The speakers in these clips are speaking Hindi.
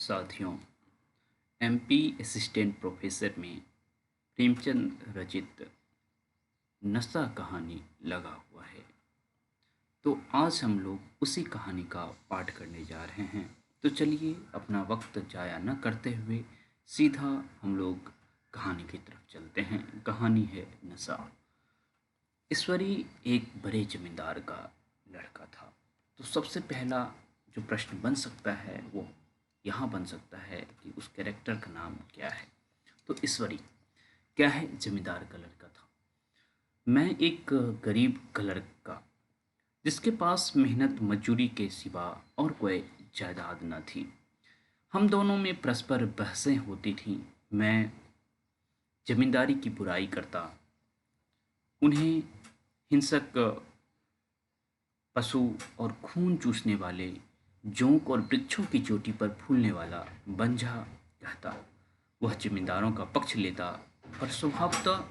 साथियों, एमपी असिस्टेंट प्रोफेसर में प्रेमचंद रचित नशा कहानी लगा हुआ है। तो आज हम लोग उसी कहानी का पाठ करने जा रहे हैं। तो चलिए अपना वक्त जाया न करते हुए सीधा हम लोग कहानी की तरफ चलते हैं। कहानी है नशा। ईश्वरी एक बड़े जमींदार का लड़का था। तो सबसे पहला जो प्रश्न बन सकता है वो यहाँ बन सकता है कि उस कैरेक्टर का नाम क्या है। तो ईश्वरी क्या है, जमींदार का लड़का था। मैं एक गरीब का लड़का जिसके पास मेहनत मजदूरी के सिवा और कोई जायदाद न थी। हम दोनों में परस्पर बहसें होती थीं। मैं जमींदारी की बुराई करता, उन्हें हिंसक पशु और खून चूसने वाले जोंक और वृक्षों की चोटी पर फूलने वाला बंझा कहता। वह जमींदारों का पक्ष लेता, पर स्वभावतः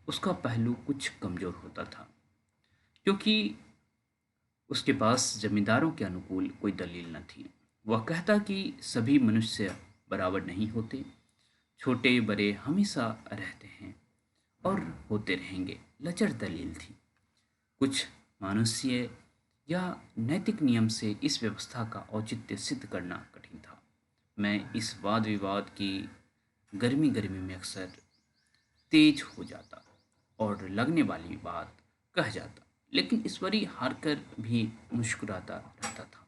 उसका पहलू कुछ कमजोर होता था, क्योंकि उसके पास जमींदारों के अनुकूल कोई दलील न थी। वह कहता कि सभी मनुष्य बराबर नहीं होते, छोटे बड़े हमेशा रहते हैं और होते रहेंगे। लचर दलील थी। कुछ मानुष्य या नैतिक नियम से इस व्यवस्था का औचित्य सिद्ध करना कठिन था। मैं इस वाद विवाद की गर्मी गर्मी में अक्सर तेज हो जाता और लगने वाली बात कह जाता, लेकिन ईश्वरी हार कर भी मुस्कुराता रहता था।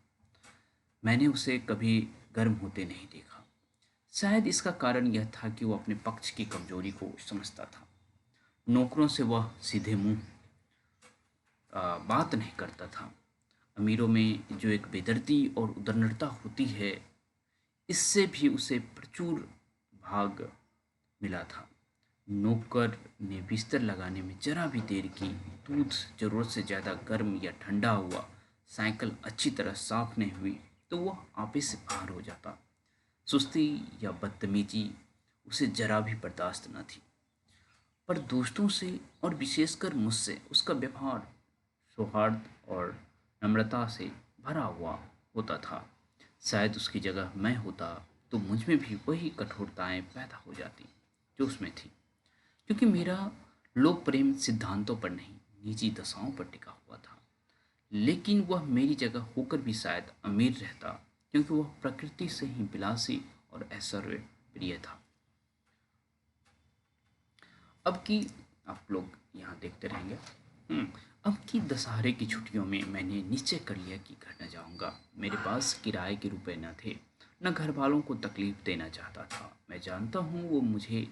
मैंने उसे कभी गर्म होते नहीं देखा। शायद इसका कारण यह था कि वह अपने पक्ष की कमजोरी को समझता था। नौकरों से वह सीधे मुंह बात नहीं करता था। अमीरों में जो एक बेदर्दी और उदारता होती है, इससे भी उसे प्रचुर भाग मिला था। नौकर ने बिस्तर लगाने में जरा भी देर की, दूध जरूरत से ज़्यादा गर्म या ठंडा हुआ, साइकिल अच्छी तरह साफ नहीं हुई तो वह आपे से बाहर हो जाता। सुस्ती या बदतमीजी उसे जरा भी बर्दाश्त न थी। पर दोस्तों से और विशेषकर मुझसे उसका व्यवहार सौहार्द और नम्रता से भरा हुआ होता था। शायद उसकी जगह मैं होता तो मुझ में भी वही कठोरताएं पैदा हो जाती जो उसमें थी, क्योंकि मेरा लोक प्रेम सिद्धांतों पर नहीं, निजी दशाओं पर टिका हुआ था। लेकिन वह मेरी जगह होकर भी शायद अमीर रहता, क्योंकि वह प्रकृति से ही विलासी और ऐश्वर्य प्रिय था। अब की आप लोग यहाँ देखते रहेंगे। हम्म, अब की दशहरे की छुट्टियों में मैंने निश्चय कर लिया कि घर न जाऊंगा। मेरे पास किराए के रुपए न थे, न घर वालों को तकलीफ देना चाहता था। मैं जानता हूँ वो मुझे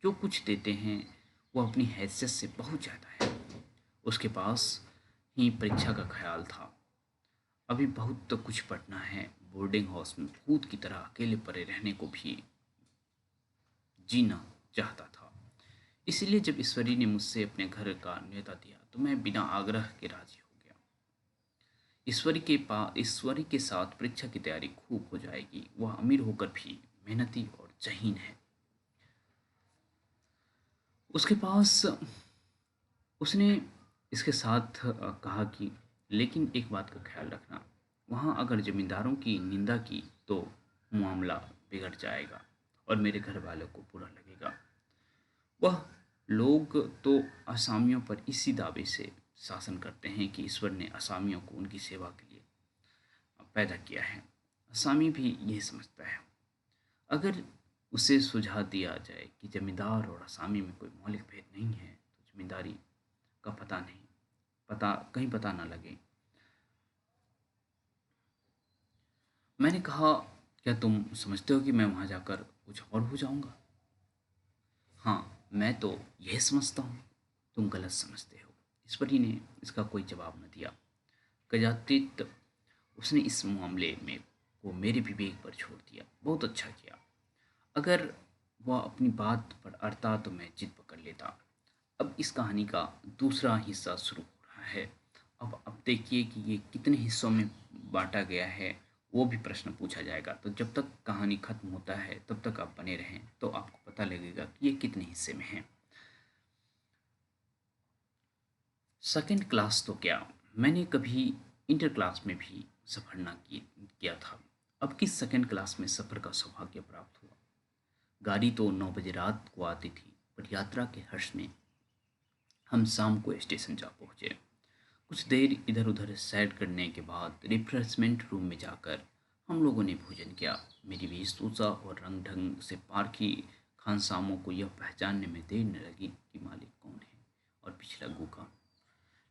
जो कुछ देते हैं वो अपनी हैसियत से बहुत ज़्यादा है। उसके पास ही परीक्षा का ख्याल था। अभी बहुत तो कुछ पढ़ना है। बोर्डिंग हाउस में भूत की तरह अकेले पड़े रहने को भी जीना चाहता था। इसलिए जब ईश्वरी ने मुझसे अपने घर का न्योता दिया तो मैं बिना आग्रह के राजी हो गया। ईश्वरी के साथ परीक्षा की तैयारी खूब हो जाएगी। वह अमीर होकर भी मेहनती और जहीन है। उसके पास उसने इसके साथ कहा कि लेकिन एक बात का ख्याल रखना, वहाँ अगर जमींदारों की निंदा की तो मामला बिगड़ जाएगा और मेरे घर वालों को बुरा लगेगा। वह लोग तो असामियों पर इसी दावे से शासन करते हैं कि ईश्वर ने असामियों को उनकी सेवा के लिए पैदा किया है। असामी भी यही समझता है। अगर उसे सुझाव दिया जाए कि जमींदार और असामी में कोई मौलिक भेद नहीं है तो जमींदारी का पता ना लगे। मैंने कहा, क्या तुम समझते हो कि मैं वहां जाकर कुछ और हो जाऊंगा? हाँ, मैं तो यह समझता हूँ। तुम गलत समझते हो। ईश्वरी ने इसका कोई जवाब न दिया। कदाचित उसने इस मामले में को मेरे विवेक पर छोड़ दिया। बहुत अच्छा किया। अगर वह अपनी बात पर अड़ता तो मैं जिद पकड़ लेता। अब इस कहानी का दूसरा हिस्सा शुरू हो रहा है। अब देखिए कि ये कितने हिस्सों में बांटा गया है, वो भी प्रश्न पूछा जाएगा। तो जब तक कहानी खत्म होता है तब तक आप बने रहें तो आपको पता लगेगा कि ये कितने हिस्से में है। सेकंड क्लास तो क्या, मैंने कभी इंटर क्लास में भी सफ़र ना किया था। अब किस सेकंड क्लास में सफ़र का सौभाग्य प्राप्त हुआ। गाड़ी तो 9 बजे रात को आती थी, पर यात्रा के हर्ष में हम शाम को स्टेशन जा पहुँचे। कुछ देर इधर उधर सैर करने के बाद रिफ्रेशमेंट रूम में जाकर हम लोगों ने भोजन किया। मेरी वेशभूषा और रंग ढंग से पारखी खानसामों को यह पहचानने में देर न लगी कि मालिक कौन है और पिछला गु कौन।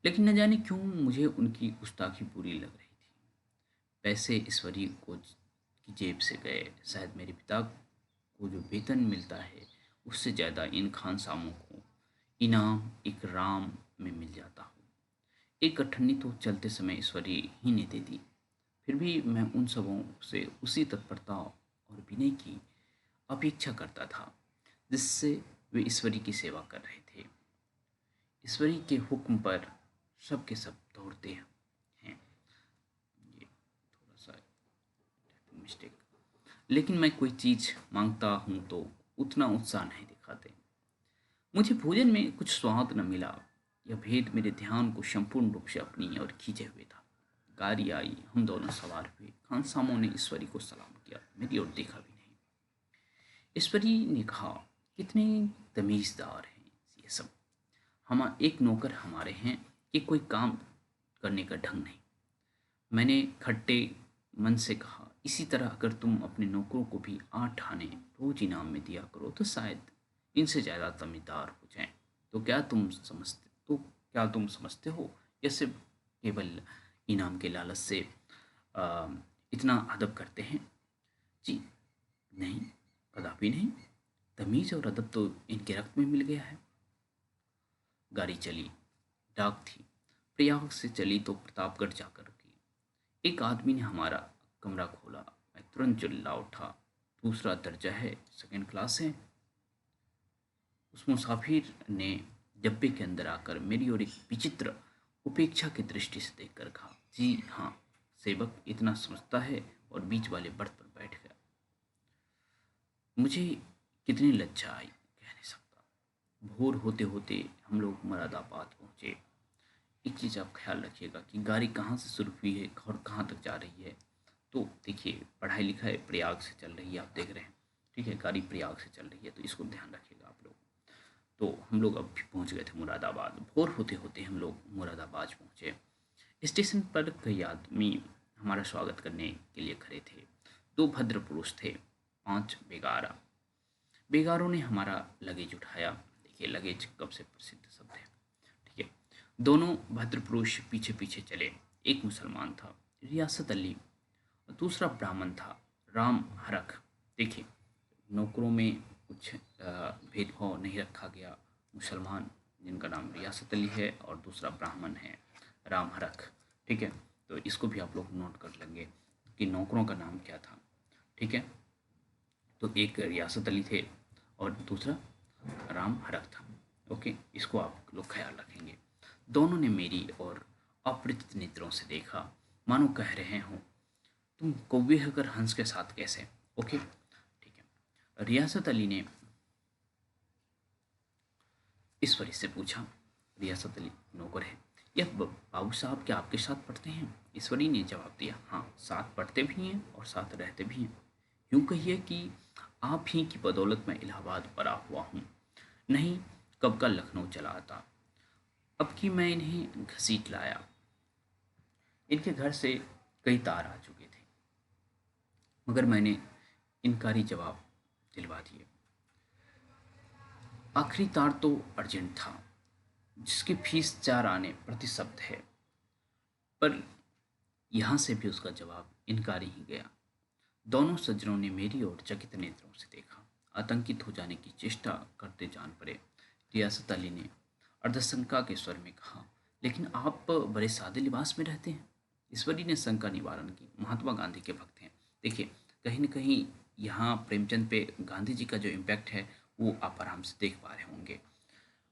लेकिन न जाने क्यों मुझे उनकी गुस्ताखी बुरी लग रही थी। पैसे ईश्वरी को की जेब से गए। शायद मेरे पिता को जो वेतन मिलता है उससे ज़्यादा इन खानसामों को इनाम इकराम में मिल जाता हो। एक अठन्नी तो चलते समय ईश्वरी ही ने दे दी। फिर भी मैं उन सबों से उसी तत्परता और विनय की अपेक्षा करता था जिससे वे ईश्वरी की सेवा कर रहे थे। ईश्वरी के हुक्म पर सब के सब दौड़ते हैं। ये थोड़ा सा मिस्टेक। लेकिन मैं कोई चीज़ मांगता हूँ तो उतना उत्साह नहीं दिखाते। मुझे भोजन में कुछ स्वाद न मिला। यह भेद मेरे ध्यान को संपूर्ण रूप से अपनी ओर खींचे हुए था। गाड़ी आई, हम दोनों सवार हुए। खानसामों ने ईश्वरी को सलाम किया, मेरी ओर देखा भी नहीं। ईश्वरी ने कहा, कितने तमीज़दार हैं ये सब। हम एक नौकर हमारे हैं कि कोई काम करने का ढंग नहीं। मैंने खट्टे मन से कहा, इसी तरह अगर तुम अपने नौकरों को भी 8 आने रोज इनाम में दिया करो तो शायद इनसे ज़्यादा तमीदार हो जाएं। क्या तुम समझते हो ये सिर्फ केवल इनाम के लालच से आ, इतना अदब करते हैं? जी नहीं, कदापि नहीं। तमीज़ और अदब तो इनके रक्त में मिल गया है। गाड़ी चली। डाक थी। प्रयाग से चली तो प्रतापगढ़ जाकर रुकी। एक आदमी ने हमारा कमरा खोला। मैं तुरंत चिल्ला उठा, दूसरा दर्जा है, सेकंड क्लास है। उस मुसाफिर ने डब्बे के अंदर आकर मेरी ओर एक विचित्र उपेक्षा की दृष्टि से देखकर कहा, जी हाँ। सेवक इतना समझता है और बीच वाले बर्थ पर बैठ गया। मुझे कितनी लज्जा आई कह नहीं सकता। भोर होते होते हम लोग मुरादाबाद पहुँचे। एक चीज़ आप ख्याल रखिएगा कि गाड़ी कहाँ से शुरू हुई है और कहाँ तक जा रही है। तो देखिए, पढ़ाई लिखाई प्रयाग से चल रही है, आप देख रहे हैं। ठीक है, गाड़ी प्रयाग से चल रही है, तो इसको ध्यान रखिएगा आप लोग। तो हम लोग अब पहुंच गए थे मुरादाबाद। भोर होते होते हम लोग मुरादाबाद पहुंचे। स्टेशन पर कई आदमी हमारा स्वागत करने के लिए खड़े थे। 2 भद्र पुरुष थे, 5 बेगारा। बेगारों ने हमारा लगेज उठाया। देखिए, लगेज कब से प्रसिद्ध शब्द है। ठीक है, दोनों भद्र पुरुष पीछे पीछे चले। एक मुसलमान था, रियासत अली, और दूसरा ब्राह्मण था, राम हरख। देखिए, नौकरों में कुछ भेदभाव नहीं रखा गया। मुसलमान जिनका नाम रियासत अली है और दूसरा ब्राह्मण है राम हरख। ठीक है, तो इसको भी आप लोग नोट कर लेंगे कि नौकरों का नाम क्या था। ठीक है, तो एक रियासत अली थे और दूसरा राम हरख था। ओके, इसको आप लोग ख्याल रखेंगे। दोनों ने मेरी और अपरिचित नेत्रों से देखा, मानो कह रहे हो, तुम कौवे होकर हंस के साथ कैसे? ओके, ठीक है। रियासत अली ने ईश्वरी से पूछा। रियासत अली नौकर है। यह बाबू साहब क्या आपके साथ पढ़ते हैं? ईश्वरी ने जवाब दिया, हाँ, साथ पढ़ते भी हैं और साथ रहते भी हैं। यूं कहिए कि आप ही की बदौलत मैं इलाहाबाद पड़ा हुआ हूँ, नहीं कब का लखनऊ चला आता। अब कि मैं इन्हें घसीट लाया। इनके घर से कई तार आ चुके थे, मगर मैंने इनकारी जवाब दिलवा दिए। आखिरी तार तो अर्जेंट था, जिसकी फीस 4 आने प्रति शब्द है, पर यहाँ से भी उसका जवाब इनकारी ही गया। दोनों सज्जनों ने मेरी ओर चकित नेत्रों से देखा, आतंकित हो जाने की चेष्टा करते जान पड़े। रियासत अली ने अर्धशंका के स्वर में कहा, लेकिन आप बड़े सादे लिबास में रहते हैं। ईश्वरी ने शंका निवारण की, महात्मा गांधी के भक्त हैं। देखिए, कहीं न कहीं यहाँ प्रेमचंद पे गांधी जी का जो इम्पैक्ट है वो आप आराम से देख पा रहे होंगे।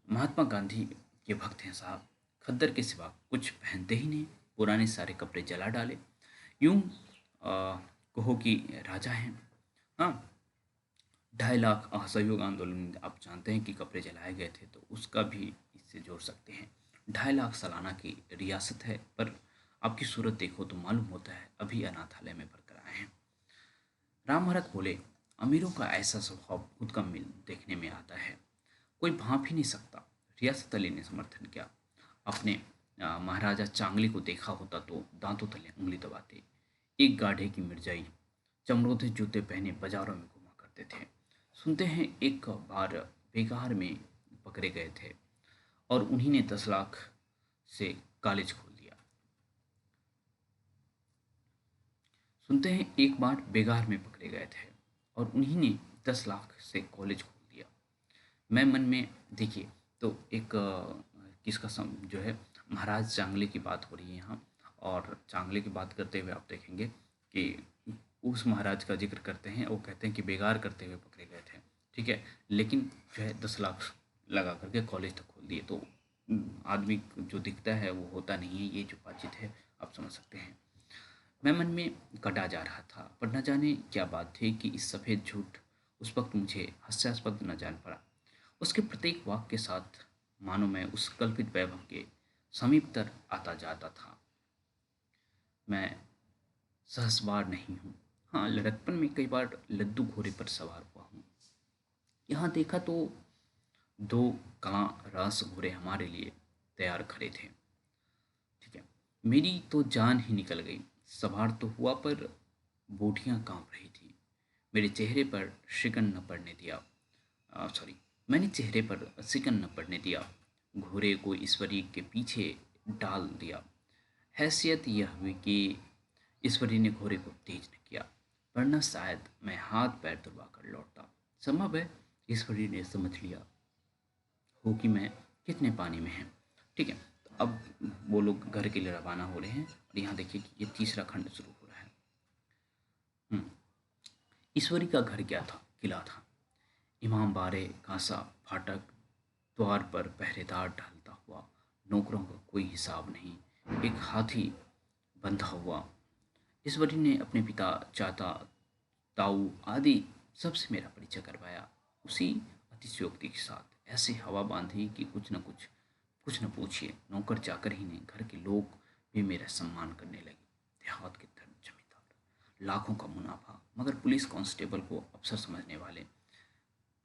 महात्मा गांधी के भक्त हैं साहब। खद्दर के सिवा कुछ पहनते ही नहीं, पुराने सारे कपड़े जला डाले। यूं कहो कि राजा हैं। हाँ, 2.5 लाख असहयोग आंदोलन में आप जानते हैं कि कपड़े जलाए गए थे, तो उसका भी इससे जोड़ सकते हैं। 2.5 लाख सालाना की रियासत है, पर आपकी सूरत देखो तो मालूम होता है अभी अनाथालय में भरकर आए हैं। राम भरत बोले, अमीरों का ऐसा स्वभाव बहुत कम मिल देखने में आता है, कोई भाप ही नहीं सकता। रियासत अली ने समर्थन किया। अपने महाराजा चांगली को देखा होता तो दांतों तले उंगली दबाते। एक गाढ़े की मिर्जाई चमड़ोधे जूते पहने बाजारों में घुमा करते थे। सुनते हैं एक बार बेगार में पकड़े गए थे और उन्हीं ने 10 लाख से कॉलेज खोल दिया। सुनते हैं एक बार बेगार में पकड़े गए थे और उन्हीं ने 10 लाख से कॉलेज खोल दिया। मैं मन में देखिए, तो एक किसका जो है, महाराज चांगले की बात हो रही है यहाँ। और चांगले की बात करते हुए आप देखेंगे कि उस महाराज का जिक्र करते हैं, वो कहते हैं कि बेगार करते हुए पकड़े गए थे, ठीक है, लेकिन जो है 10 लाख लगा करके कॉलेज तक खोल दिए। तो आदमी जो दिखता है वो होता नहीं है, ये जो बातचीत है आप समझ सकते हैं। मैं मन में कटा जा रहा था, पर न जाने क्या बात थी कि इस सफ़ेद झूठ उस वक्त मुझे हास्यास्पद न जान पड़ा। उसके प्रत्येक वाक्य के साथ मानो मैं उस कल्पित वैभव के समीपतर आता जाता था। मैं सहसवार नहीं हूँ। हाँ, लड़कपन में कई बार लद्दू घोड़े पर सवार हुआ हूँ। यहाँ देखा तो दो कां रास घोड़े हमारे लिए तैयार खड़े थे। ठीक है, मेरी तो जान ही निकल गई। सवार तो हुआ, पर बूटियां कांप रही थी। मेरे चेहरे पर शिकन न पड़ने दिया। सॉरी, मैंने चेहरे पर शिकन न पड़ने दिया। घोड़े को ईश्वरी के पीछे डाल दिया। हैसियत यह हुई कि ईश्वरी ने घोड़े को तेज न किया, वरना शायद मैं हाथ पैर दबा कर लौटता। संभव है ईश्वरी ने समझ लिया हो कि मैं कितने पानी में हैं। ठीक है, तो अब वो लोग घर के लिए रवाना हो रहे हैं और यहाँ देखिए कि ये तीसरा खंड शुरू हो रहा है। हम्म, ईश्वरी का घर क्या था? किला था। इमाम बारे कांसा फाटक, द्वार पर पहरेदार टहलता हुआ, नौकरों का कोई हिसाब नहीं, एक हाथी बंधा हुआ। ईश्वरी ने अपने पिता, चाचा, ताऊ आदि सबसे मेरा परिचय करवाया, उसी अतिशयोक्ति के साथ। ऐसी हवा बांधी कि कुछ न पूछिए, नौकर चाकर ही नहीं, घर के लोग भी मेरा सम्मान करने लगे। देहात के जमींदार, लाखों का मुनाफा, मगर पुलिस कांस्टेबल को अफसर समझने वाले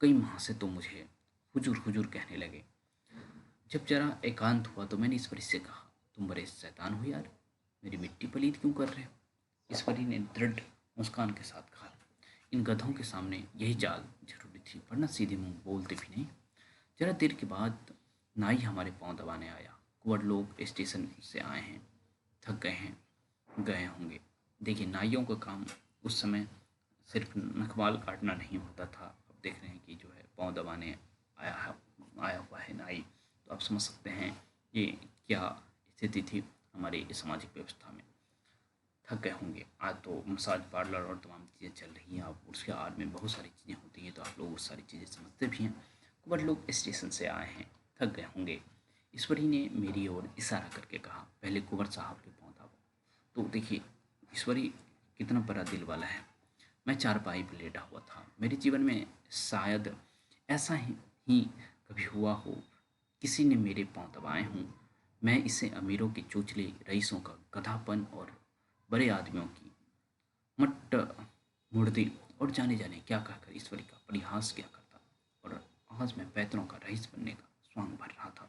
कई माह से तो मुझे हुजूर हुजूर कहने लगे। जब जरा एकांत हुआ तो मैंने ईश्वरी से कहा, तुम बड़े शैतान हो यार, मेरी मिट्टी पलीत क्यों कर रहे हो? ईश्वरी ने दृढ़ मुस्कान के साथ कहा, इन गधों के सामने यही चाल जरूरी थी, वरना सीधे मुंह बोलते भी नहीं। जरा देर के बाद नाई हमारे पांव दबाने आया। कुंवर लोग स्टेशन से आए हैं, थक गए होंगे। देखिए, नाइयों का काम उस समय सिर्फ नखवाल काटना नहीं होता था। अब देख रहे हैं कि जो है पांव दबाने आया हुआ है नाई। तो आप समझ सकते हैं ये क्या स्थिति थी हमारी सामाजिक व्यवस्था में। थक गए होंगे, आज तो मसाज पार्लर और तमाम चीज़ें चल रही हैं। अब उसके आड़ में बहुत सारी चीज़ें होती हैं, तो आप लोग वो सारी चीज़ें समझते भी हैं। कुंवर लोग स्टेशन से आए हैं, थक गए होंगे। ईश्वरी ने मेरी ओर इशारा करके कहा, पहले कुंवर साहब के पाँव दबाओ। तो देखिए, ईश्वरी कितना बड़ा दिल वाला है। मैं चारपाई पर लेटा हुआ था। मेरे जीवन में शायद ऐसा ही कभी हुआ हो, किसी ने मेरे पाँव दबाए हों। मैं इसे अमीरों के चोचले रईसों का गधापन और बड़े आदमियों की मट्ट मुर्दी और जाने जाने क्या कहकर ईश्वरी का परिहास किया करता। और आज मैं पैतरों का रईस बनने का स्वांग भर रहा था।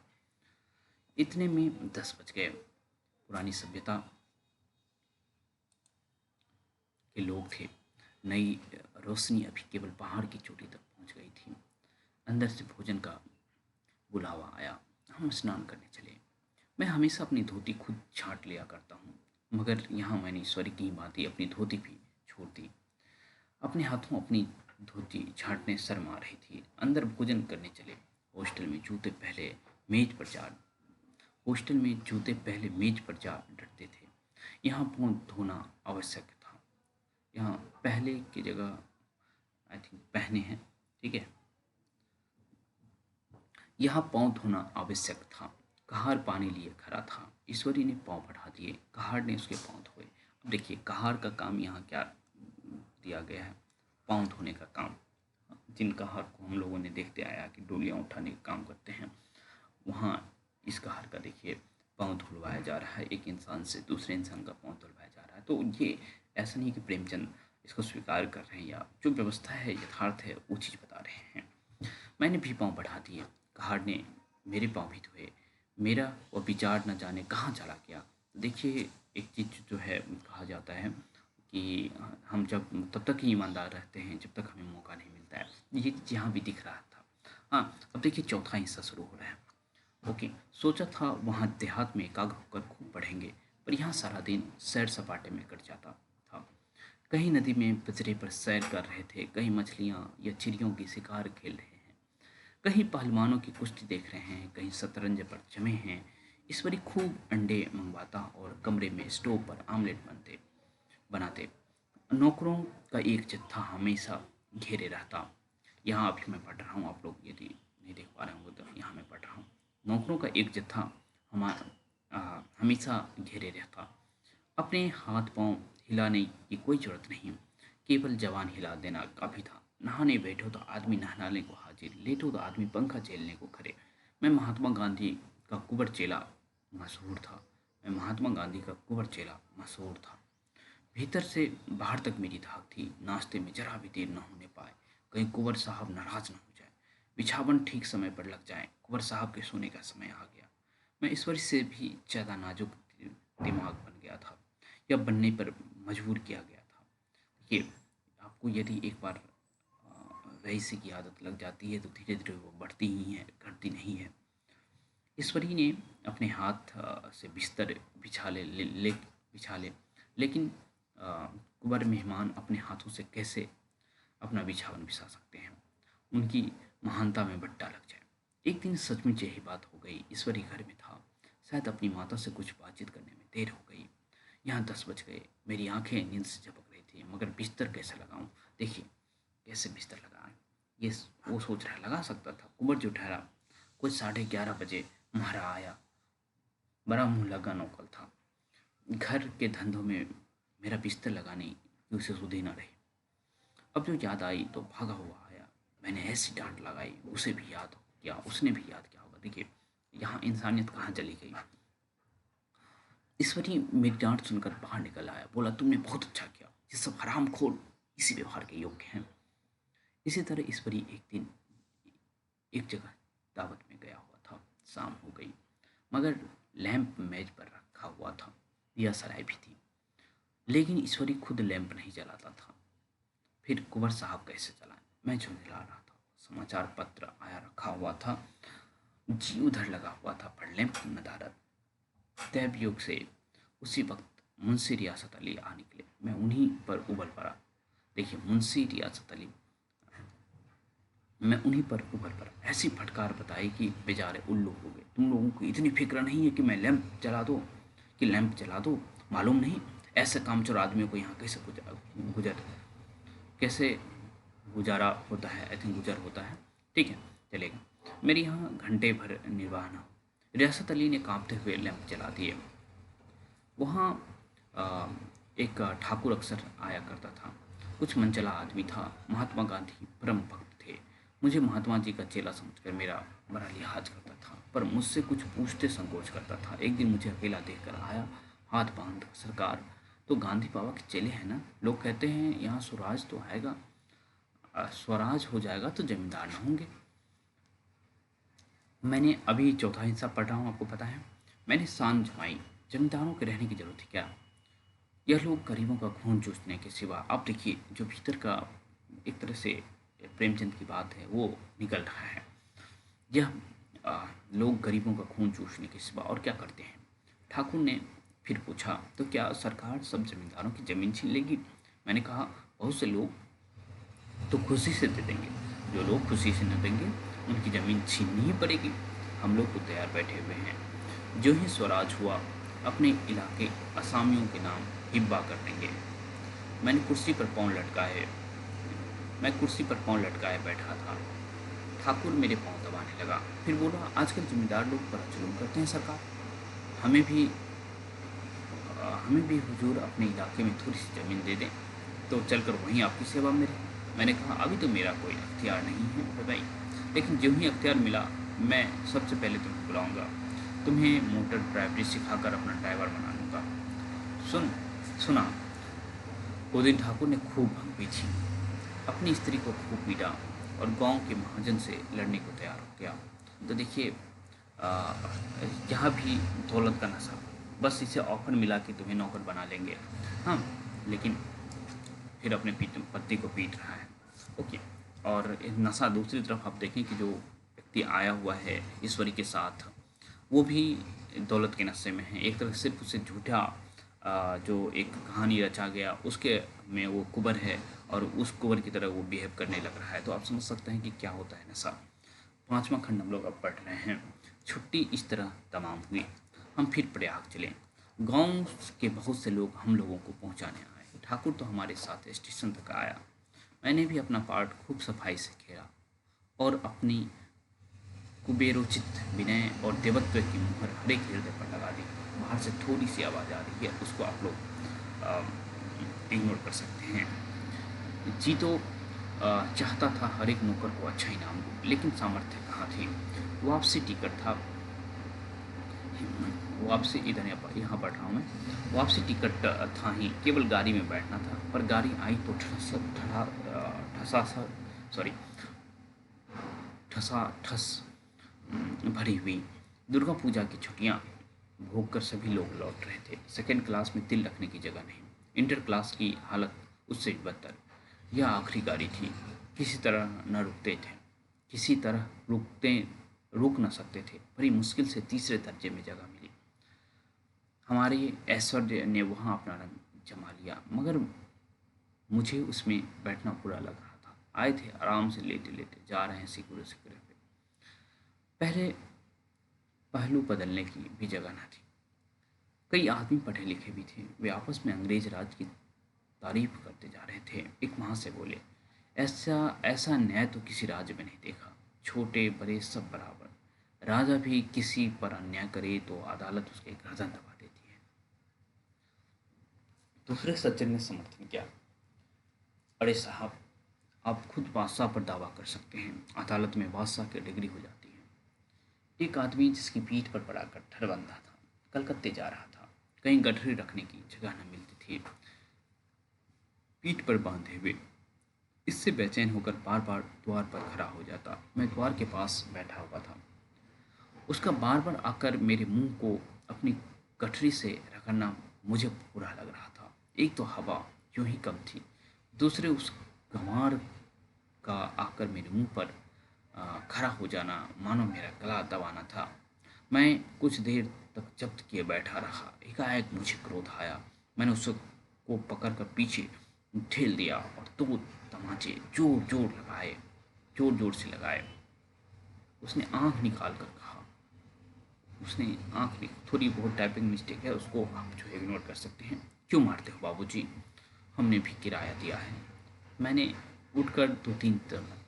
इतने में 10 बज गए। पुरानी सभ्यता के लोग थे। नई रोशनी अभी केवल पहाड़ की चोटी तक पहुंच गई थी। अंदर से भोजन का बुलावा आया। हम स्नान करने चले। मैं हमेशा अपनी धोती खुद छाँट लिया करता हूँ, मगर यहाँ मैंने ईश्वरी की भांति अपनी धोती भी छोड़ दी। अपने हाथों अपनी धोती छाँटने शर्म आ रही थी। अंदर भोजन करने चले। हॉस्टल में जूते पहले मेज पर जा हॉस्टल में जूते पहले मेज पर जा डरते थे। यहाँ पाँव धोना आवश्यक था। यहाँ पहले की जगह आई थिंक पहने हैं, ठीक है। यहाँ पाँव धोना आवश्यक था। कहार पानी लिए खड़ा था। ईश्वरी ने पाँव बढ़ा दिए। कहार ने उसके पाँव धोए। अब देखिए, कहार का काम यहाँ क्या दिया गया है? पाँव धोने का काम। जिन कहार को हम लोगों ने देखते आया कि डोलियाँ उठाने का काम करते हैं, वहाँ इस कहार का देखिए पाँव धुलवाया जा रहा है। एक इंसान से दूसरे इंसान का पाँव धुलवाया जा रहा है। तो ये ऐसा नहीं कि प्रेमचंद इसको स्वीकार कर रहे हैं या जो व्यवस्था है, यथार्थ है, वो चीज़ बता रहे हैं। मैंने भी पाँव बढ़ा दिए, कहार ने मेरे पाँव भी धोए, मेरा वो विचार न जाने कहाँ चला गया। तो देखिए, एक चीज़ जो है कहा जाता है कि हम जब तब तक ही ईमानदार रहते हैं जब तक हमें मौका नहीं मिलता है। ये चीज़ यहाँ भी दिख रहा था। हाँ, अब देखिए चौथा हिस्सा शुरू हो रहा है। ओके, सोचा था वहाँ देहात में एकाग्र होकर खूब पढ़ेंगे, पर यहाँ सारा दिन सैर सपाटे में कट जाता था। कहीं नदी में बजरे पर सैर कर रहे थे, कहीं मछलियाँ या चिड़ियों की शिकार खेल रहे हैं, कहीं पहलवानों की कुश्ती देख रहे हैं, कहीं शतरंज पर जमे हैं। ईश्वरी खूब अंडे मंगवाता और कमरे में स्टोव पर आमलेट बनाते। नौकरों का एक जत्था हमेशा घेरे रहता। यहाँ अभी मैं पढ़ रहा हूँ, आप लोग यदि नहीं देख पा रहे होंगे तो यहाँ मैं पढ़ रहा हूँ। नौकरों का एक जत्था हमेशा घेरे रहता। अपने हाथ पांव हिलाने की कोई जरूरत नहीं, केवल जवान हिला देना काफी था। नहाने बैठो तो आदमी नहलाने को हाजिर, लेटो तो आदमी पंखा झेलने को खड़े। मैं महात्मा गांधी का कुंवर चेला मशहूर था। मैं महात्मा गांधी का कुंवर चेला मशहूर था। भीतर से बाहर तक मेरी धाक थी, नाश्ते में जरा भी देर न होने पाए, कहीं कुंवर साहब नाराज न हो जाए, बिछावन ठीक समय पर लग जाए। कुंवर साहब के सोने का समय आ गया। मैं ईश्वर से भी ज़्यादा नाजुक दिमाग बन गया था, या बनने पर मजबूर किया गया था। ये आपको यदि एक बार रईसी की आदत लग जाती है तो धीरे धीरे वो बढ़ती ही है, घटती नहीं है। ईश्वरी ने अपने हाथ से बिस्तर बिछा ले, लेकिन कुंवर मेहमान अपने हाथों से कैसे अपना बिछावन बिछा सकते हैं? उनकी महानता में बट्टा लग जाए। एक दिन सचमुच यही बात हो गई। ईश्वरी घर में था, शायद अपनी माता से कुछ बातचीत करने में देर हो गई। यहाँ 10 बज गए। मेरी आंखें नींद से झपक रही थी, मगर बिस्तर कैसे लगाऊं? देखिए कैसे बिस्तर लगाएं, ये वो सोच रहा, लगा सकता था। कुंवर जो ठहरा। कुछ 11:30 बजे म्हारा आया। बड़ा मुंह लगा नौकर था। घर के धंधों में मेरा बिस्तर लगाने की उसे सुधी न रही। अब जो याद आई तो भागा हुआ आया। मैंने ऐसी डांट लगाई, उसे भी याद किया, उसने भी याद किया होगा। देखिए यहाँ इंसानियत कहाँ चली गई। ईश्वरी मेरी डांट सुनकर बाहर निकल आया, बोला तुमने बहुत अच्छा किया, ये सब हरामखोर इसी व्यवहार के योग्य हैं। इसी तरह ईश्वरी एक दिन एक जगह दावत में गया हुआ था। शाम हो गई, मगर लैंप मेज पर रखा हुआ था, दिया सराय भी थी, लेकिन ईश्वरी खुद लैंप नहीं जलाता था। फिर कुंवर साहब कैसे चलाएं? मैं झुंझला रहा था। समाचार पत्र आया रखा हुआ था, जी उधर लगा हुआ था, पर लैंप नदारद। तय योग से उसी वक्त मुंशी रियासत अली आ निकले। मैं उन्हीं पर उबल पड़ा। देखिए मुंशी रियासत अली, मैं उन्हीं पर उबल पड़ा। ऐसी फटकार बताई कि बेचारे उल्लू हो गए। तुम लोगों को इतनी फिक्र नहीं है कि मैं लैंप जला दो, कि लैंप जला दो? मालूम नहीं ऐसे कामचोर आदमियों को यहाँ कैसे कैसे गुजारा होता है, आई थिंक गुजर होता है। ठीक है, चलेगा। मेरे यहाँ घंटे भर निर्वाह न हो। रियासत अली ने कांपते हुए लैंप जला दिए। वहाँ एक ठाकुर अक्सर आया करता था, कुछ मनचला आदमी था। महात्मा गांधी परम भक्त थे। मुझे महात्मा जी का चेला समझकर मेरा बड़ा लिहाज करता था, पर मुझसे कुछ पूछते संकोच करता था। एक दिन मुझे अकेला देखकर आया, हाथ बांध, सरकार तो गांधी बाबा के चेले हैं ना? लोग कहते हैं यहाँ स्वराज तो आएगा, स्वराज हो जाएगा तो जमींदार ना होंगे। मैंने अभी चौथा हिस्सा पढ़ रहा हूँ, आपको पता है। मैंने शान जमाई, जमींदारों के रहने की जरूरत है क्या? यह लोग गरीबों का खून चूसने के सिवा, आप देखिए जो भीतर का एक तरह से प्रेमचंद की बात है वो निकल रहा है। यह लोग गरीबों का खून चूसने के सिवा और क्या करते हैं? ठाकुर ने फिर पूछा, तो क्या सरकार सब जमींदारों की जमीन छीन लेगी? मैंने कहा, बहुत से लोग तो खुशी से दे देंगे, जो लोग खुशी से न देंगे उनकी ज़मीन छीननी ही पड़ेगी। हम लोग तो तैयार बैठे हुए हैं। जो ही स्वराज हुआ अपने इलाके असामियों के नाम हिब्बा कर देंगे। मैंने कुर्सी पर पाँव लटकाए मैं कुर्सी पर पाँव लटकाए बैठा था। ठाकुर मेरे पाँव दबाने लगा, फिर बोला, आजकल जिम्मेदार लोग बड़ा जुल्म करते हैं सरकार। हमें भी हुजूर अपने इलाके में थोड़ी सी ज़मीन दे दें तो चलकर वहीं आपकी सेवा में रहे। मैंने कहा, अभी तो मेरा कोई अख्तियार नहीं है भाई, लेकिन जो ही अख्तियार मिला मैं सबसे पहले तुम्हें बुलाऊंगा। तुम्हें मोटर ड्राइवरी सिखाकर अपना ड्राइवर बना लूँगा। सुना वो दिन ठाकुर ने खूब भंग पीछी, अपनी स्त्री को खूब पीटा और गांव के महाजन से लड़ने को तैयार हो गया। तो देखिए, आ, यहाँ भी दौलत का नशा, बस इसे ऑफर मिला कि तुम्हें नौकर बना लेंगे। हाँ, लेकिन फिर अपने पति को पीट रहा है। ओके। और नशा दूसरी तरफ आप देखें कि जो व्यक्ति आया हुआ है ईश्वरी के साथ, वो भी दौलत के नशे में है। एक तरह से सिर्फ उसे झूठा जो एक कहानी रचा गया उसके में वो कुंवर है और उस कुंवर की तरह वो बिहेव करने लग रहा है। तो आप समझ सकते हैं कि क्या होता है नशा। 5वां खंड हम लोग अब पढ़ रहे हैं। छुट्टी इस तरह तमाम हुई। हम फिर प्रयाग चले। गांव के बहुत से लोग हम लोगों को पहुंचाने आए। ठाकुर तो हमारे साथ स्टेशन तक आया। मैंने भी अपना पार्ट खूब सफाई से खेला और अपनी कुबेरोचित विनय और देवत्व की मुहर हर एक हृदय पर लगा दी। बाहर से थोड़ी सी आवाज़ आ रही है, उसको आप लोग इग्नोर कर सकते हैं। जी तो चाहता था हर एक नौकर को अच्छा इनाम दूँ, लेकिन सामर्थ्य कहाँ थी। वापसी टिकट था। वापसी इधर यहाँ पढ़ रहा हूँ मैं। वापसी टिकट था ही, केवल गाड़ी में बैठना था। पर गाड़ी आई तो ठसा सॉरी ठसा ठस भरी हुई। दुर्गा पूजा की छुट्टियां भोग कर सभी लोग लौट रहे थे। सेकंड क्लास में तिल रखने की जगह नहीं। इंटर क्लास की हालत उससे बदतर। यह आखिरी गाड़ी थी। किसी तरह न रुकते थे, किसी तरह रुक न सकते थे। बड़ी मुश्किल से तीसरे दर्जे में जगह मिली। हमारे ऐश्वर्य ने वहाँ अपना रंग जमा लिया, मगर मुझे उसमें बैठना बुरा लग रहा था। आए थे आराम से लेटे लेटे, जा रहे हैं सिकुड़े सिकुड़े पे। पहले पहलू बदलने की भी जगह न थी। कई आदमी पढ़े लिखे भी थे। वे आपस में अंग्रेज राज की तारीफ करते जा रहे थे। एक वहां से बोले, ऐसा ऐसा न्याय तो किसी राज्य में नहीं देखा। छोटे बड़े सब बराबर। राजा भी किसी पर अन्याय करे तो अदालत उसके गर्दन दबा देती है। दूसरे सज्जन ने समर्थन किया, अरे साहब, आप खुद बादशाह पर दावा कर सकते हैं। अदालत में बादशाह की डिग्री हो जाती है। एक आदमी जिसकी पीठ पर बड़ा गट्ठर बंधा था, कलकत्ते जा रहा था। कहीं गठरी रखने की जगह न मिलती थी। पीठ पर बांधे हुए, इससे बेचैन होकर बार बार द्वार पर खड़ा हो जाता। मैं द्वार के पास बैठा हुआ था। उसका बार बार आकर मेरे मुंह को अपनी गठरी से रगड़ना मुझे बुरा लग रहा था। एक तो हवा यूं ही कम थी, दूसरे उस गंवार का आकर मेरे मुंह पर खड़ा हो जाना मानो मेरा गला दबाना था। मैं कुछ देर तक जब्त किए बैठा रहा। एकाएक मुझे क्रोध आया। मैंने उसको पकड़कर पीछे ढेल दिया और 2 तमाचे जोर जोर से लगाए। उसने आंख निकाल कर कहा, उसने आंख निकाल, थोड़ी बहुत टाइपिंग मिस्टेक है, उसको आप जो है इग्नोर कर सकते हैं। क्यों मारते हो बाबूजी? हमने भी किराया दिया है। मैंने उठकर 2-3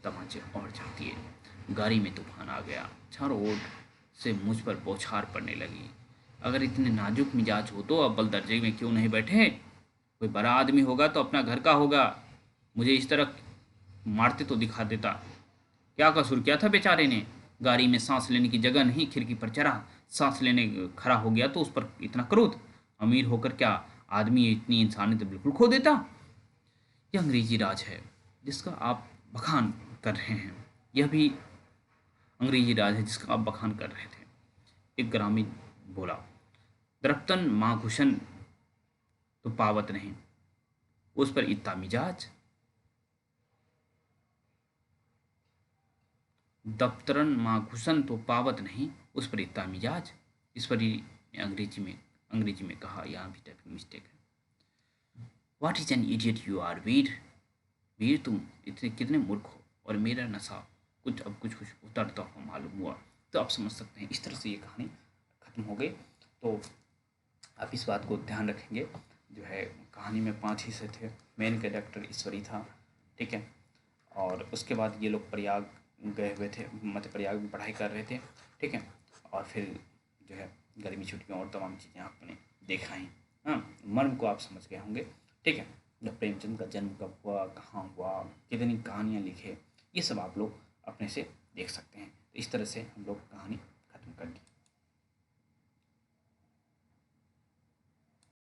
तमाचे और जड़ दिए। गाड़ी में तूफान आ गया। चारों ओर से मुझ पर बौछार पड़ने लगी। अगर इतने नाजुक मिजाज हो तो अव्वल दर्जे में क्यों नहीं बैठे? कोई बड़ा आदमी होगा तो अपना घर का होगा। मुझे इस तरह मारते तो दिखा देता। क्या कसूर किया था बेचारे ने? गाड़ी में सांस लेने की जगह नहीं, खिड़की पर चढ़ा, सांस लेने खड़ा हो गया तो उस पर इतना क्रोध। अमीर होकर क्या आदमी इतनी इंसानियत बिल्कुल खो देता? यह अंग्रेजी राज है जिसका आप बखान कर रहे हैं। यह भी अंग्रेजी राज है जिसका आप बखान कर रहे थे। एक ग्रामीण बोला, दरफ्तन माँ घुसन तो पावत नहीं, उस पर इतना मिजाज। दफ्तरन माँ घुसन तो पावत नहीं, उस पर इतना मिजाज। इस पर ही अंग्रेजी में कहा। यहाँ भी टाइपिंग मिस्टेक है। What is an idiot you are Veer. Veer तुम इतने कितने मूर्ख हो। और मेरा नशा कुछ उतरता हुआ मालूम हुआ। तो आप समझ सकते हैं इस तरह से ये कहानी खत्म हो गई। तो आप इस बात को ध्यान रखेंगे। जो है कहानी में 5 हिस्से थे। मेन कैरेक्टर ईश्वरी था, ठीक है। और उसके बाद ये लोग प्रयाग गए हुए थे, मध्य प्रयाग में पढ़ाई कर रहे थे, ठीक है। और फिर जो है गर्मी छुट्टियों और तमाम चीज़ें आपने देखा ही। हाँ, मर्म को आप समझ गए होंगे, ठीक है। जब प्रेमचंद का जन्म कब हुआ, कहाँ हुआ, कितनी कहानियाँ लिखे, ये सब आप लोग अपने से देख सकते हैं। तो इस तरह से हम लोग कहानी खत्म कर दी।